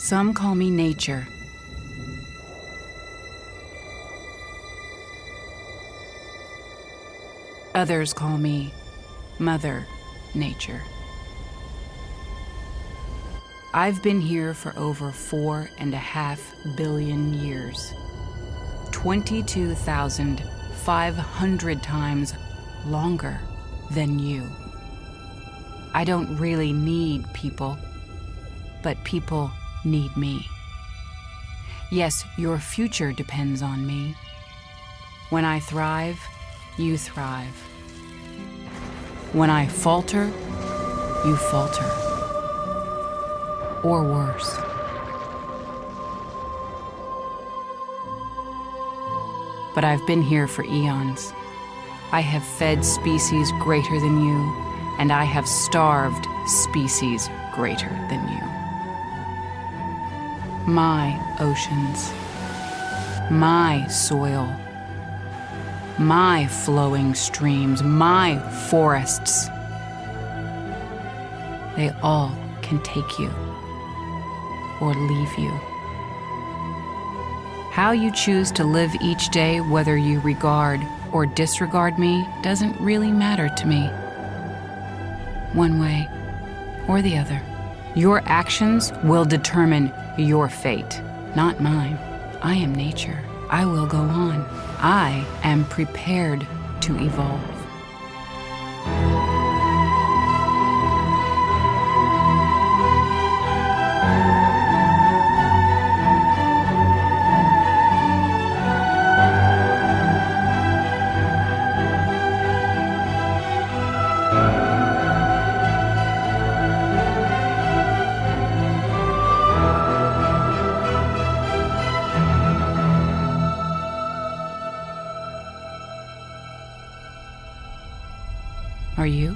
Some call me nature. Others call me Mother Nature. I've been here for over 4.5 billion years. 22,500 times longer than you. I don't really need people, but people need me. Yes, your future depends on me. When I thrive, you thrive. When I falter, you falter. Or worse. But I've been here for eons. I have fed species greater than you, and I have starved species greater than you. My oceans, my soil, my flowing streams, my forests, they all can take you or leave you. How you choose to live each day, whether you regard or disregard me, doesn't really matter to me. One way or the other. Your actions will determine your fate, not mine. I am nature. I will go on. I am prepared to evolve. Are you?